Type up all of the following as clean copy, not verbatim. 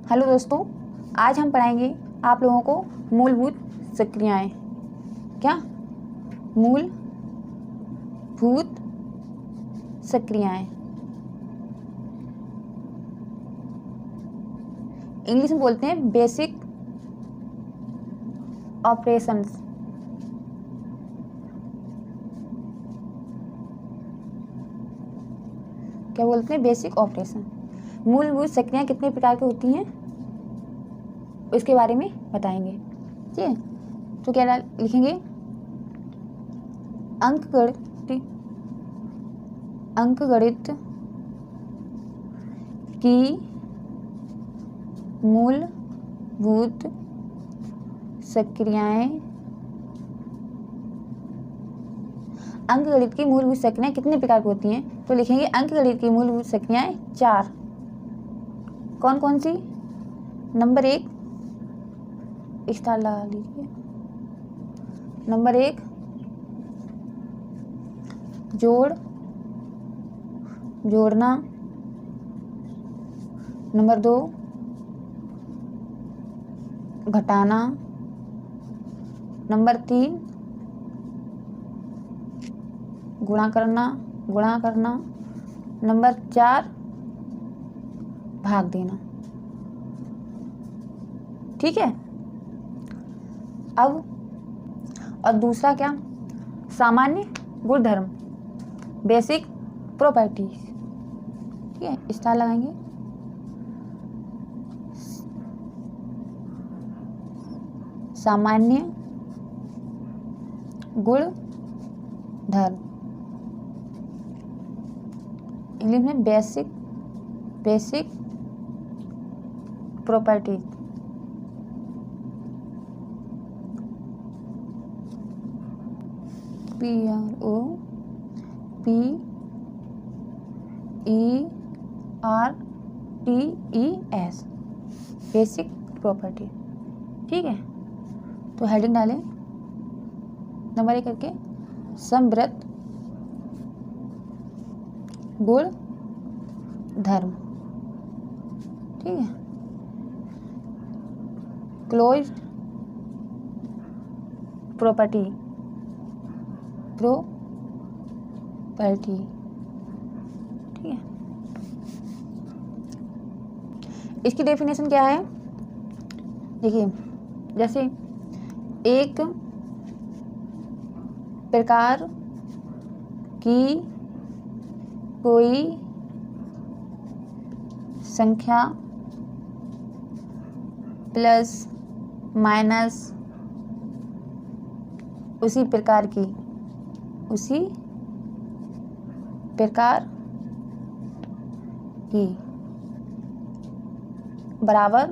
Hello दोस्तों, आज हम पढ़ाएंगे आप लोगों को मूलभूत सक्रियाएं। क्या मूलभूत सक्रियाएं? इंग्लिश में बोलते हैं बेसिक ऑपरेशंस। क्या बोलते हैं? Basic operation. मूलभूत सक्रियाएं कितने प्रकार की होती हैं इसके बारे में बताएंगे। ठीक है, तो क्या लिखेंगे? अंकगणित की मूलभूत सक्रियाएं। अंकगणित की मूलभूत सक्रियाएं कितने प्रकार की होती हैं? तो लिखेंगे अंकगणित की मूलभूत सक्रियाएं 4। कौन कौन सी? नंबर 1 स्टार लगा लीजिए। नंबर 1 जोड़ना। नंबर 2 घटाना। नंबर 3 गुणा करना। नंबर 4 भाग देना। ठीक है। अब और दूसरा क्या? सामान्य गुणधर्म, बेसिक प्रॉपर्टीज। ठीक है, स्टार लगाएंगे। सामान्य गुणधर्म, इंग्लिश में basic properties. PROPERTES, basic property. ठीक है, तो हेडिंग डालें नंबर 1 करके समवृत्त गुणधर्म। ठीक है, क्लोज्ड प्रॉपर्टी। ठीक है, इसकी डेफिनेशन क्या है? देखिए, जैसे एक प्रकार की कोई संख्या प्लस माइनस उसी प्रकार की बराबर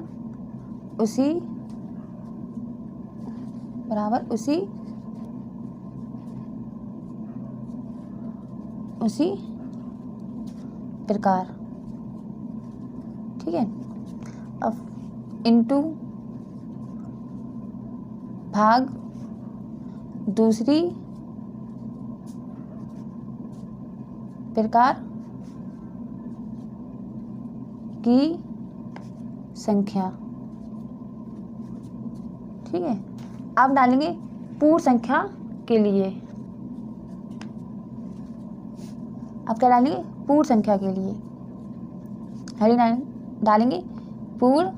उसी प्रकार। ठीक है, अब इनटू भाग दूसरी प्रकार की संख्या। ठीक है, आप डालेंगे पूर्ण संख्या के लिए। आप क्या डालेंगे? पूर्ण संख्या के लिए डालेंगे पूर्ण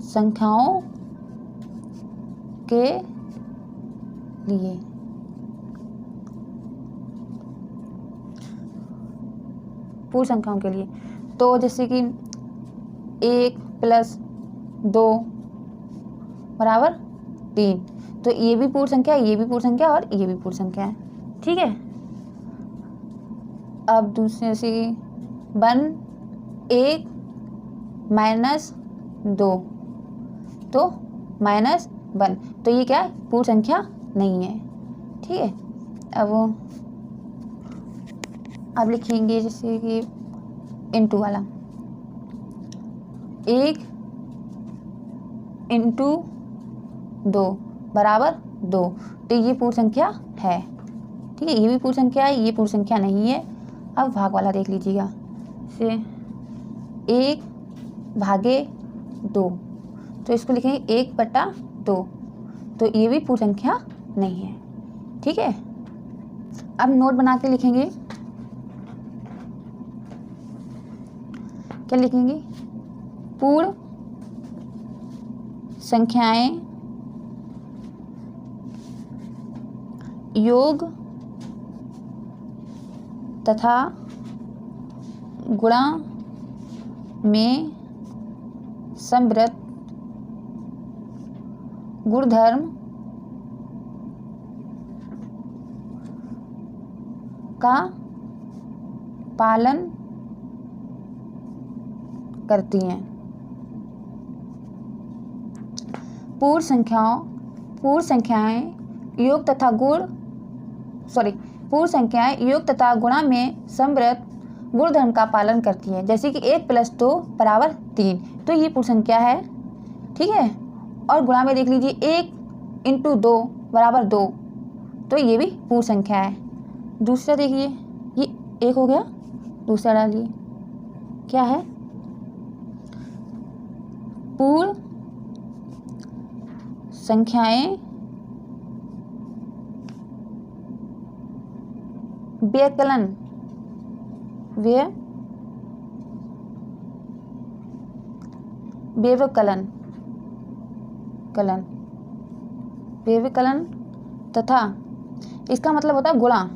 संख्याओं के लिए। पूर्ण संख्याओं के लिए, तो जैसे कि 1 + 2 बराबर 3, तो ये भी पूर्ण संख्या, ये भी पूर्ण संख्या और ये भी पूर्ण संख्या है। ठीक है, अब दूसरे से 1 1 - 2 तो -1, तो ये क्या है? पूर्ण संख्या नहीं है। ठीक है, अब लिखेंगे जैसे कि इनटू वाला 1 × 2 बराबर 2, तो ये पूर्ण संख्या है। ठीक है, ये भी पूर्ण संख्या है, ये पूर्ण संख्या नहीं है। अब भाग वाला देख लीजिएगा। से 1/2, तो इसको लिखेंगे 1/2, तो ये भी पूर्ण संख्या नहीं है। ठीक है, अब नोट बना के लिखेंगे। क्या लिखेंगे? पूर्ण संख्याएं योग तथा गुणा में समृद्ध गुणधर्म का पालन करती हैं। पूर्ण संख्याएं योग तथा गुणा में समृद्ध गुणधर्म का पालन करती है। जैसे कि 1 + 2 = 3, तो ये पूर्ण संख्या है। ठीक है, और गुणा में देख लीजिए 1 × 2 = 2, तो ये भी पूर्ण संख्या है। दूसरा देखिए, ये 1 हो गया, दूसरा डालिए क्या है? पूर्ण संख्याएं व्यवकलन तथा इसका मतलब होता है गुणा,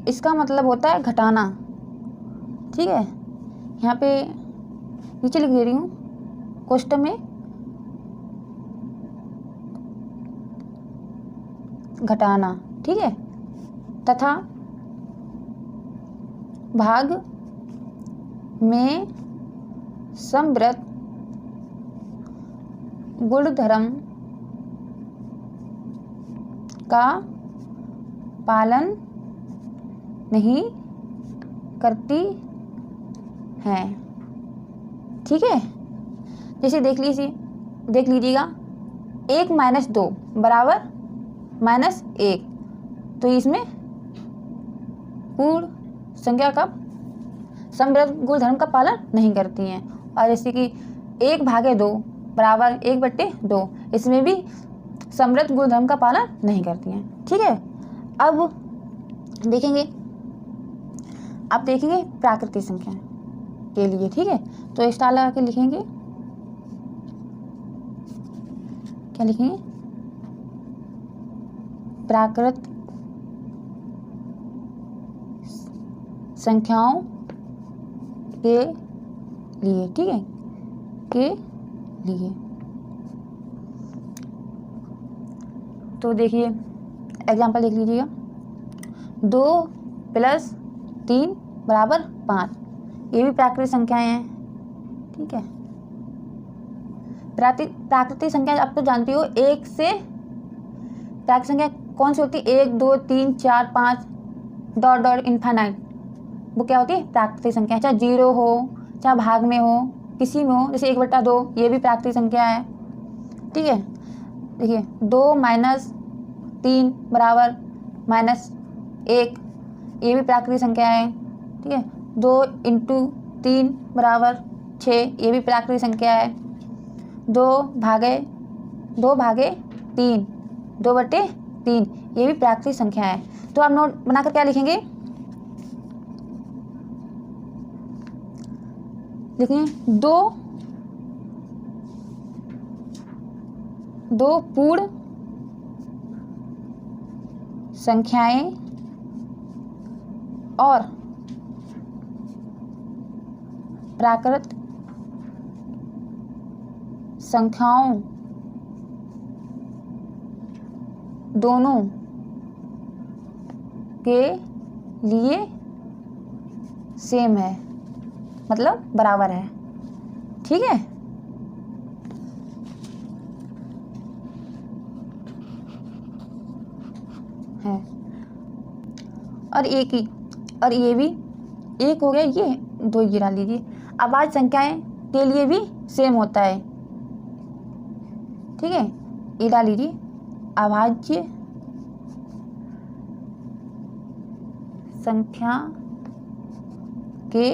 इसका मतलब होता है घटाना। ठीक है, यहाँ पे नीचे लिख दे रही हूँ क्वेश्चन में, घटाना। ठीक है, तथा भाग में समृद्ध गुणधर्म का पालन नहीं करती हैं। ठीक है, जैसे देख लीजिएगा 1 - 2 = -1, तो इसमें पूर्ण संख्या का समृद्ध गुणधर्म का पालन नहीं करती हैं। और जैसे कि 1/2 = 1/2, इसमें भी समृद्ध गुणधर्म का पालन नहीं करती हैं। ठीक है, अब देखेंगे प्राकृतिक संख्या के लिए। ठीक है, तो स्टार लगा के लिखेंगे। क्या लिखेंगे? प्राकृतिक संख्याओं के लिए। ठीक है, के लिए। तो देखिए एग्जाम्पल देख लीजिएगा, 2 + 3 = 5, ये भी प्राकृतिक संख्याएं हैं। ठीक है, प्राकृतिक संख्या आप तो जानती हो, 1 से प्राकृतिक संख्या कौन सी होती है? 1, 2, 3, 4, 5 ... इनफाइनाइट, वो क्या होती है? प्राकृतिक संख्या। चाहे 0 हो, चाहे भाग में हो, किसी में हो, जैसे 1/2, ये भी प्राकृतिक संख्या है। ठीक है, देखिए 2 - 3 = -1, ये भी प्राकृतिक संख्या है। ठीक है, 2 × 3 = 6, ये भी प्राकृतिक संख्या है। 2/3, 2/3, ये भी प्राकृतिक संख्या है। तो आप नोट बनाकर क्या लिखेंगे? लिखेंगे 2 पूर्ण संख्याएं और प्राकृतिक संख्याओं दोनों के लिए सेम है, मतलब बराबर है। ठीक है, और ये भी 1 हो गया, ये 2 गिरा लीजिए। अभाज्य संख्याएं के लिए भी सेम होता है। ठीक है, ये डाल लीजिए, अभाज्य संख्या के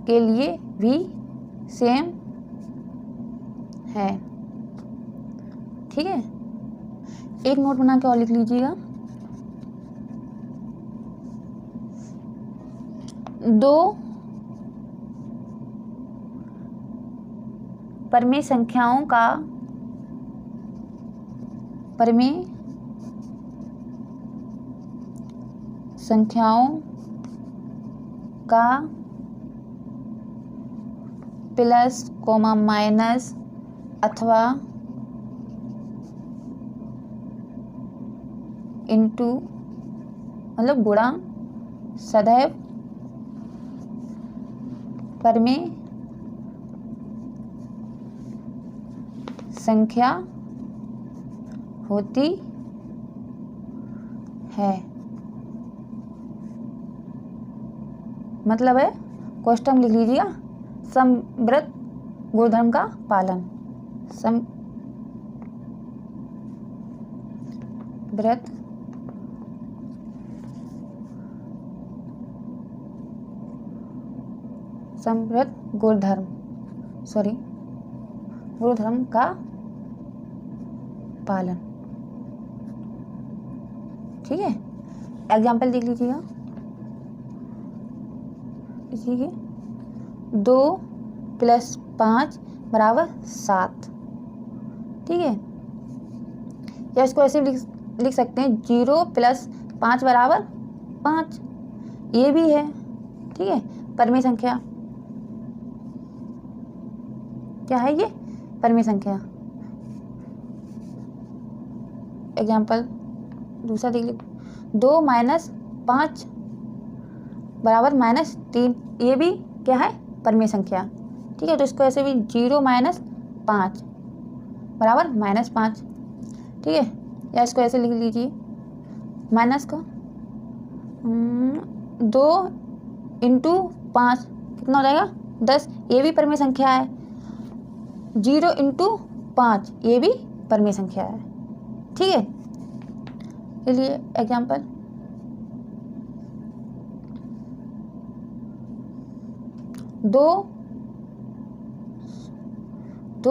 लिए भी सेम है। ठीक है, एक नोट बना के और लिख लीजिएगा। दो परमेय संख्याओं का प्लस कोमा माइनस अथवा इनटू मतलब गुणा सदैव परमेय संख्या होती है। मतलब है क्वेश्चन लिख लीजिएगा, समवृत्त गुणधर्म का पालन। समवृत्त गुणधर्म का पालन। ठीक है, एग्जाम्पल देख लीजिएगा। ठीक है, 2 + 5 = 7। ठीक है, या इसको ऐसे लिख सकते हैं 0 + 5 = 5। ये भी है। ठीक है, परमेय संख्या क्या है? ये परमेय संख्या। एग्जाम्पल दूसरा देख लीजिए, 2 - 5 = -3। ये भी क्या है? परमेय संख्या। ठीक है, तो इसको ऐसे भी 0 - 5 = -5। ठीक है, या इसको ऐसे लिख लीजिए माइनस को 2 × 5 कितना हो जाएगा? 10। ये भी परमेय संख्या है। 0 × 5 ये भी परमेय संख्या है। ठीक है, चलिए एग्जाम्पल 2 /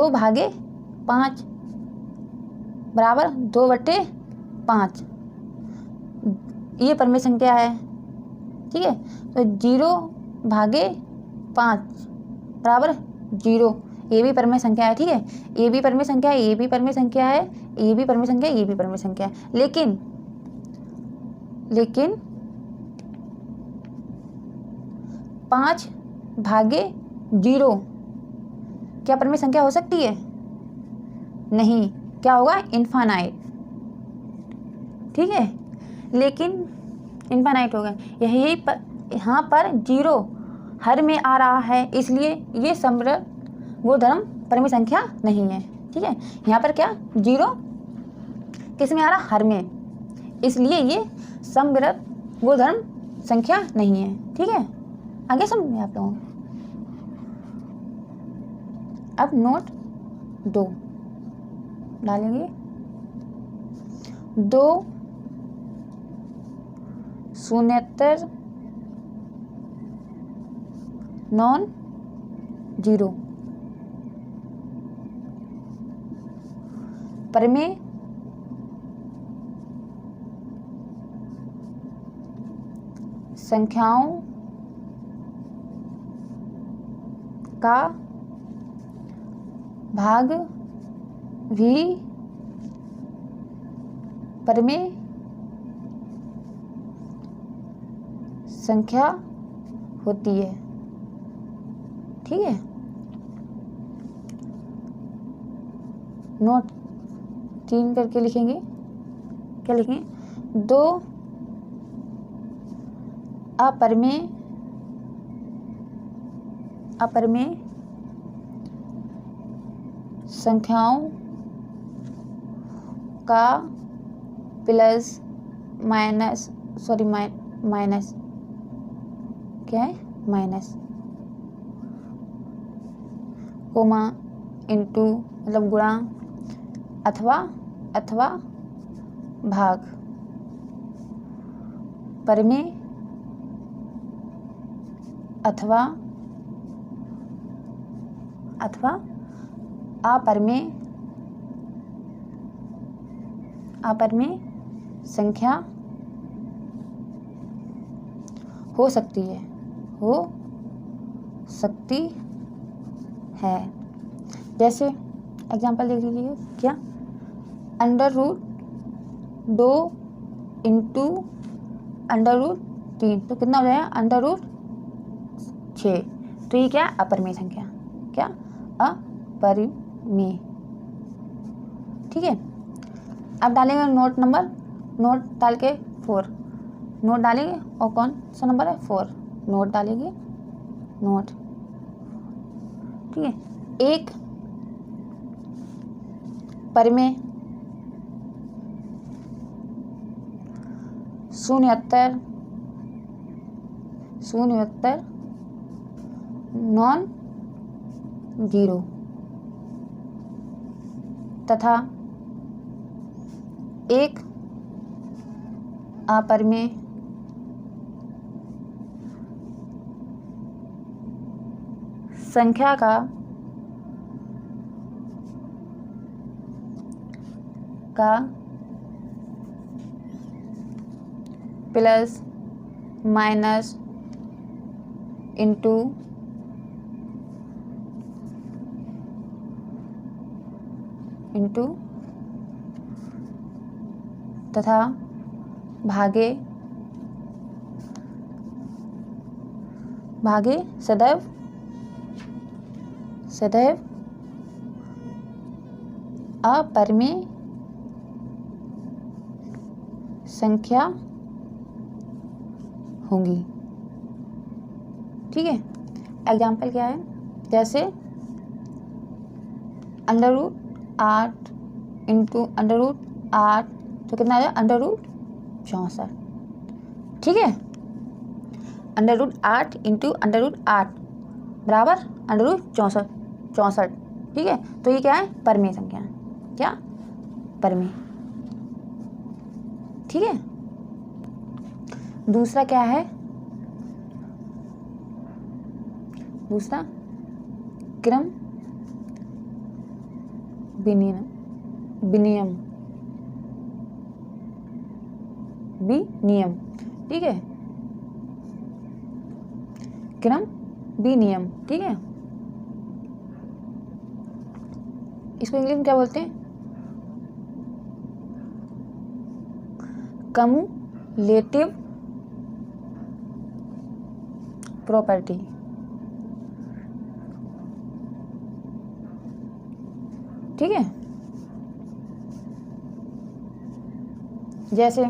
5 = 2/5। ये परमेय संख्या है। ठीक है, तो 0 / 5 = 0। ये भी परमेय संख्या है। ठीक है, ये भी परमेय संख्या है, ये भी परमेय संख्या है, ये भी परमेय संख्या है, ये भी परमेय संख्या है। लेकिन 5/0 क्या परमेय संख्या हो सकती है? नहीं। क्या होगा? इनफाइनाइट। ठीक है, लेकिन इनफाइनाइट होगा। यही पर यहाँ पर 0 हर में आ रहा है, इसलिए ये समवृत्त गुणधर्म परमेय संख्या नहीं है। ठीक है, यहाँ पर क्या 0 किस में आ रहा? हर में, इसलिए ये समवृत्त गुणधर्म संख्या नहीं है। ठीक है, आगे समझ में आप लोगों को। अब नोट 2 डालेंगे। 2 शून्येतर नॉन जीरो परमेय संख्याओं का भाग भी परमेय संख्या होती है। ठीक है, नोट 3 करके लिखेंगे। क्या लिखेंगे? 2 अपरमेय संख्याओं का प्लस माइनस माइनस क्या है? माइनस कोमा इनटू मतलब गुणा अथवा भाग परमेय अथवा अपरमेय संख्या हो सकती है। जैसे एग्जाम्पल देख लीजिए, क्या √2 इंटू √3 तो कितना हो जाएगा √6। तो ये क्या अपरिमेय संख्या, क्या अपरिमेय। ठीक है, अब डालेंगे नोट डाल के 4 नोट डालेंगे, और कौन सा नंबर है 4 नोट डालेंगे नोट। ठीक है, एक परिमेय 0 नॉन जीरो तथा एक अपरिमेय संख्या का प्लस माइनस इंटू तथा भागे सदैव अपरिमेय संख्या होंगी। ठीक है, एग्जाम्पल क्या है, जैसे √8 इंटू √8 तो कितना आ जाएगा √64। ठीक है, √8 इंटू √8 बराबर √64। ठीक है, तो ये क्या है परिमेय संख्या, क्या परिमेय। ठीक है, दूसरा क्या है, दूसरा क्रम विनियम। ठीक है, क्रम विनियम। ठीक है, इसको इंग्लिश में क्या बोलते हैं, कम्युलेटिव प्रॉपर्टी। ठीक है, जैसे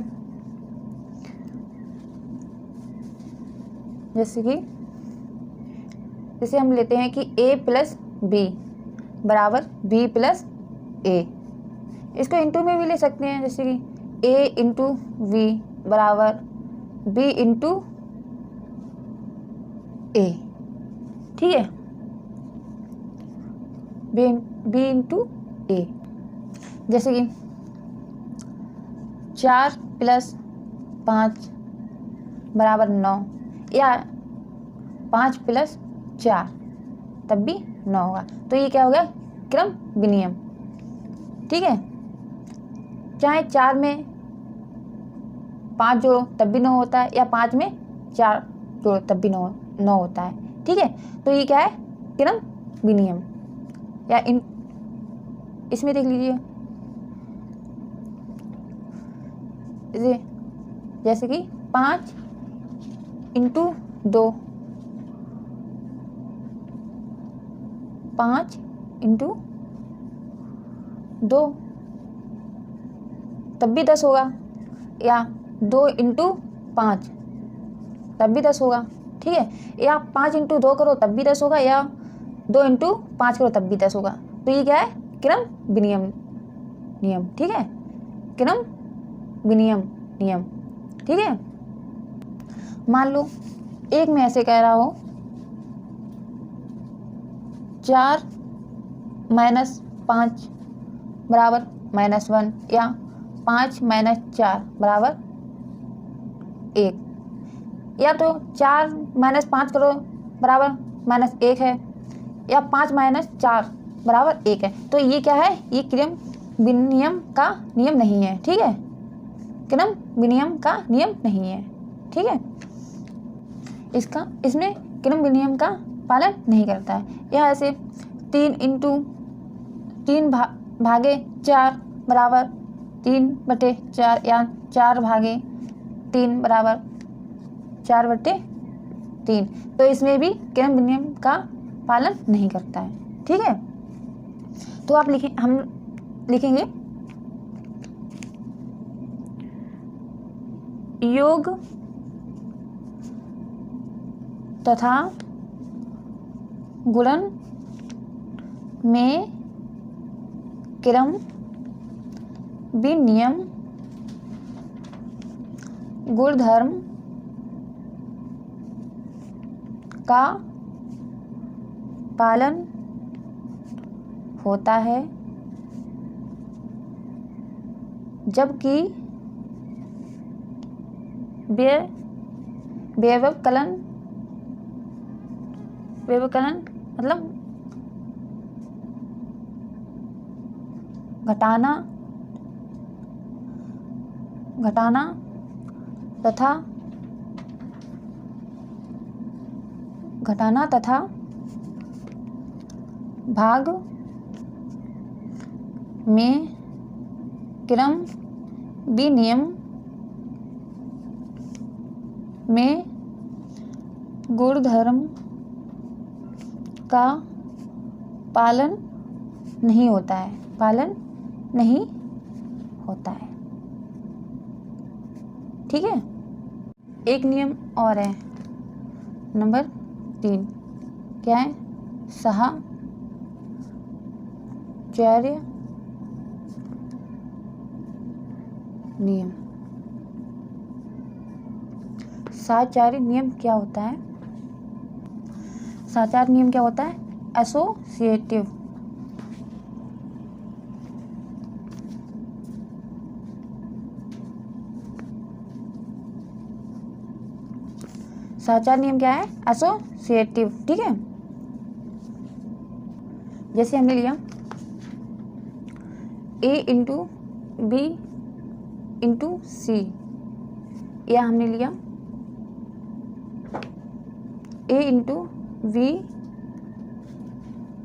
हम लेते हैं कि a + b बराबर b + a। इसको इंटू में भी ले सकते हैं, जैसे कि a इंटू v बराबर b इंटू a। ठीक है, b इंटू a। जैसे कि 4 + 5 बराबर 9, या 5 + 4 तब भी 9 होगा। तो ये क्या हो गया क्रम विनियम। ठीक है, चाहे 4 में 5 जोड़ो तब भी 9 होता है, या 5 में 4 जोड़ो तब भी 9 होता है। ठीक है, तो ये क्या है क्रम विनियम। या इसमें देख लीजिए, जैसे कि 5 इंटू 2, 5 इंटू 2 तब भी 10 होगा, या 2 इंटू 5 तब भी 10 होगा। ठीक है, या 5 इंटू 2 करो तब भी 10 होगा, या 2 इंटू 5 करो तब भी 10 होगा। तो ये क्या है क्रम विनियम नियम। ठीक है, क्रम विनियम नियम। ठीक है, मान लो एक में ऐसे कह रहा हो 4 - 5 बराबर -1, या 5 - 4 बराबर 1। या तो 4 माइनस 5 करो बराबर -1 है, या 5 माइनस 4 बराबर 1 है। तो ये क्या है, ये क्रम विनिमय का नियम नहीं है, ठीक है, क्रम विनिमय का नियम नहीं है, ठीक है, इसमें क्रम विनिमय का पालन नहीं करता है। यह ऐसे 3 इंटू 3 भागे 4 बराबर 3/4 या 4 भागे 3 बराबर 4/3, तो इसमें भी क्रम विनिमय का पालन नहीं करता है, ठीक है। तो आप हम लिखेंगे योग तथा गुणन में क्रम विनिमय गुणधर्म का पालन होता है, जबकि व्यवकलन मतलब घटाना तथा भाग में क्रम विनिमय में गुणधर्म का पालन नहीं होता है, ठीक है। एक नियम और है, नंबर 3, क्या है, साहचर्य नियम। साहचर्य नियम क्या होता है? साहचर्य नियम क्या होता है? एसोसिएटिव साहचर्य नियम क्या है? एसोसिएटिव, ठीक है। जैसे हमने लिया A इंटू बी इंटू सी, या हमने लिया A इंटू वी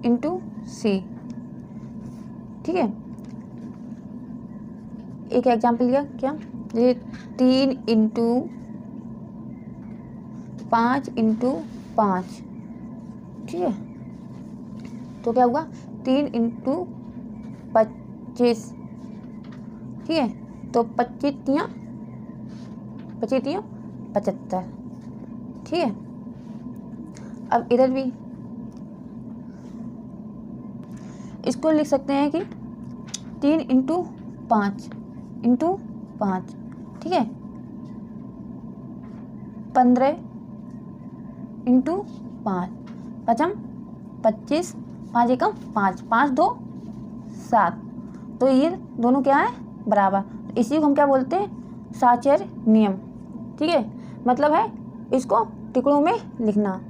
इंटू सी, ठीक है। एक एग्जाम्पल लिया क्या, ये 3 इंटू 5 इंटू 5, ठीक है। तो क्या हुआ, 3 इंटू 25, ठीक है। तो 25 तियाँ 75, ठीक है। अब इधर भी इसको लिख सकते हैं कि 3 इंटू 5 इंटू 5, ठीक है। 15 इंटू 5, 5 25, 5 एकम 5, 5 2 7, तो ये दोनों क्या है, बराबर। इसी को हम क्या बोलते हैं, साहचर्य नियम, ठीक है। मतलब है इसको टुकड़ों में लिखना,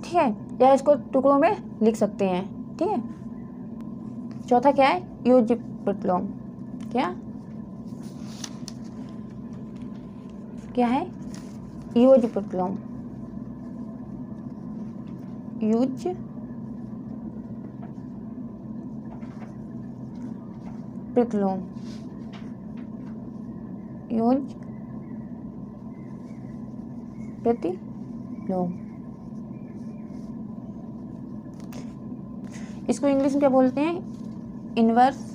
ठीक है, या इसको टुकड़ों में लिख सकते हैं, ठीक है। चौथा क्या है, योज्य प्रतिलोम। क्या है, योज्य प्रतिलोम। योज्य प्रतिलोम, योज्य प्रतिलोम। इसको इंग्लिश में क्या बोलते हैं, इनवर्स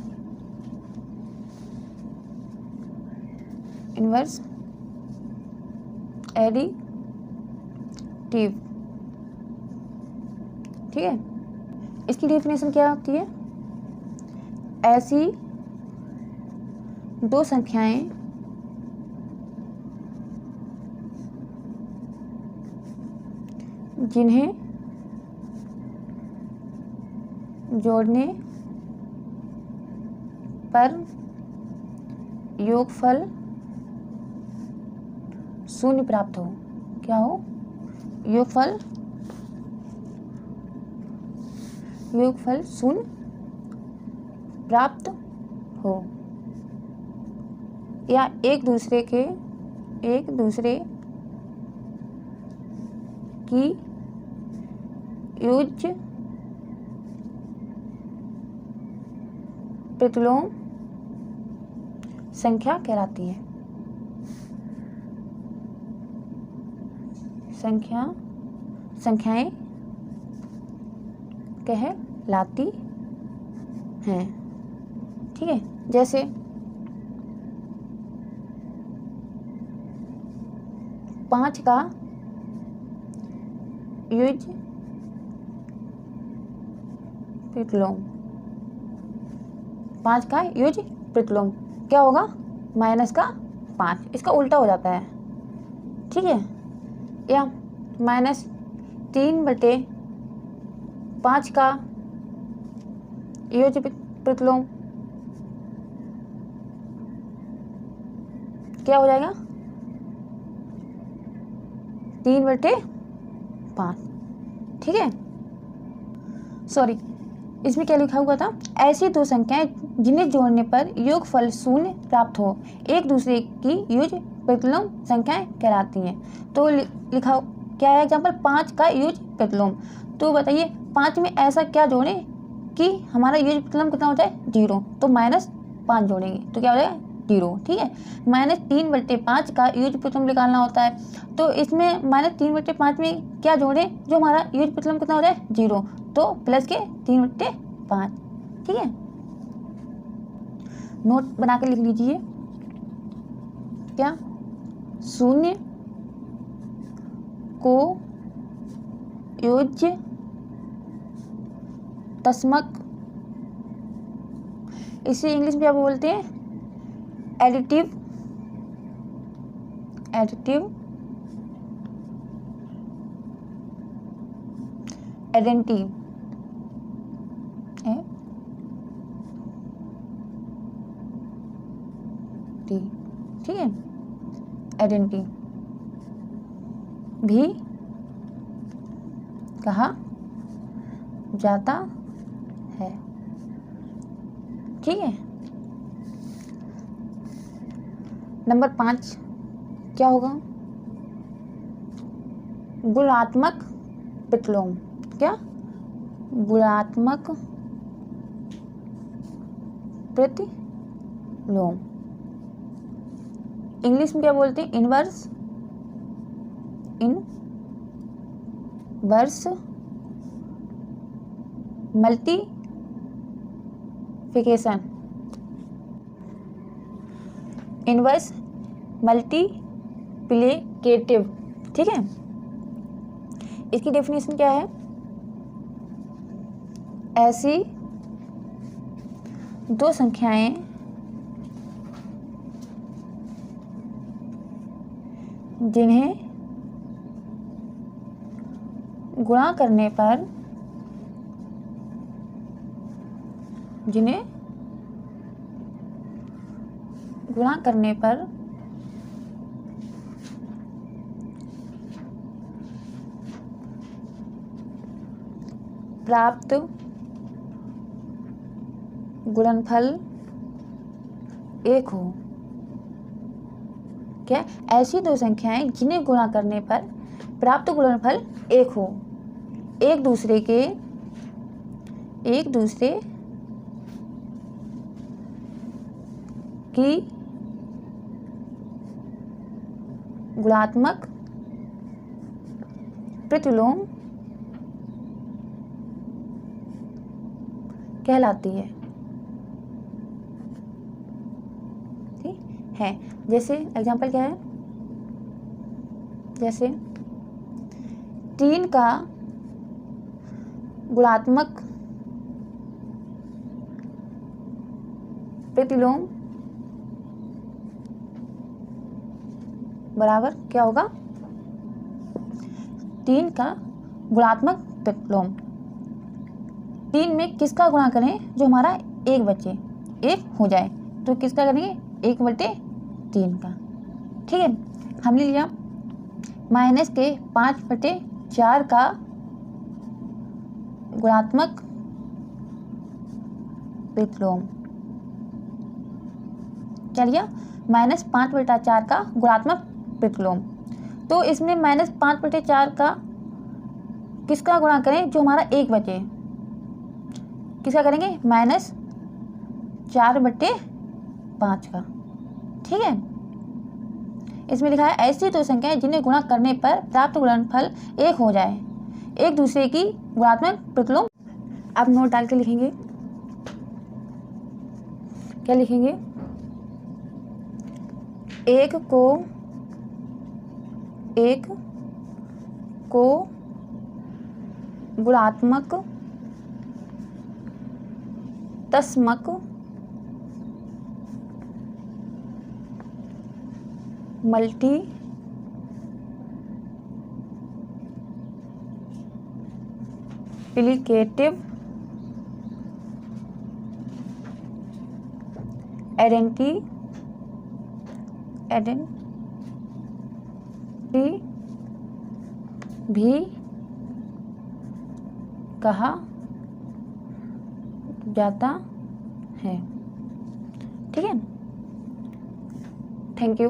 एडिटिव, ठीक है। इसकी डेफिनेशन क्या होती है, ऐसी दो संख्याएं जिन्हें जोड़ने पर योगफल 0 प्राप्त हो, क्या हो, योगफल शून्य प्राप्त हो, या एक दूसरे की योज्य प्रतिलोम संख्या कहलाती है। संख्याएं कहलाती हैं। ठीक है, जैसे 5 का योज्य प्रतिलोम, 5 का योज्य प्रतिलोम क्या होगा, -5, इसका उल्टा हो जाता है। ठीक है, या -3/5 का योज्य प्रतिलोम क्या हो जाएगा, 3/5। ठीक है, सॉरी, इसमें क्या लिखा हुआ था, ऐसी दो संख्याएं जिन्हें जोड़ने पर योगफल शून्य प्राप्त हो, एक दूसरे की योज्य प्रतिलोम संख्याएं कहलाती हैं। तो लिखा क्या है एग्जाम्पल, 5 का योज्य प्रतिलोम। तो बताइए 5 में ऐसा क्या जोड़ें कि हमारा योज्य प्रतिलोम कितना हो जाए, 0। तो -5 जोड़ेंगे तो क्या हो जाएगा, 0। ठीक है, -3/5 का योज्य प्रतिलोम निकालना होता है। तो इसमें -3/5 में क्या जोड़ें जो हमारा योज्य प्रतिलोम कितना हो जाए, 0। तो प्लस के 3/5। ठीक है, नोट बना के लिख लीजिए, क्या, शून्य को योज्य तस्मक, इसे इंग्लिश में क्या बोलते हैं, एडिटिव आइडेंटिटी ठीक है, आइडेंटिटी भी कहा जाता है। ठीक है, नंबर 5 क्या होगा, गुणात्मक प्रतिलोम। क्या, गुणात्मक प्रतिलोम, इंग्लिश में क्या बोलते हैं, इनवर्स मल्टीप्लिकेशन, इनवर्स मल्टीप्लिकेटिव। ठीक है, इसकी डेफिनेशन क्या है, ऐसी दो संख्याएं जिन्हें गुणा करने पर प्राप्त गुणनफल 1 हो। क्या, ऐसी दो संख्याएं जिन्हें गुणा करने पर प्राप्त गुणनफल 1 हो, एक दूसरे की गुणात्मक प्रतिलोम कहलाती है। ठीक है, जैसे एग्जाम्पल क्या है, जैसे 3 का गुणात्मक प्रतिलोम बराबर क्या होगा, 3 का गुणात्मक प्रतिलोम, 3 में किसका गुणा करें जो हमारा 1 बचे, 1 हो जाए, तो किसका करेंगे, 1/3 का। ठीक है, हमने लिया माइनस के 5/4 का गुणात्मक प्रतिलोम। चलिए, -5/4 का गुणात्मक प्रतिलोम। तो इसमें -5/4 का किसका गुणा करें, जो हमारा 1 बचे, किसका करेंगे, -4/5 का। ठीक है, इसमें लिखा है ऐसी दो संख्याएं जिन्हें गुणा करने पर प्राप्त गुणनफल 1 हो जाए, एक दूसरे की गुणात्मक प्रतिलोम। आप नोट डाल के लिखेंगे, क्या लिखेंगे, एक को गुणात्मक तस्मक मल्टीप्लिकेटिव आइडेंटिटी भी कहा जाता है। ठीक है, थैंक यू।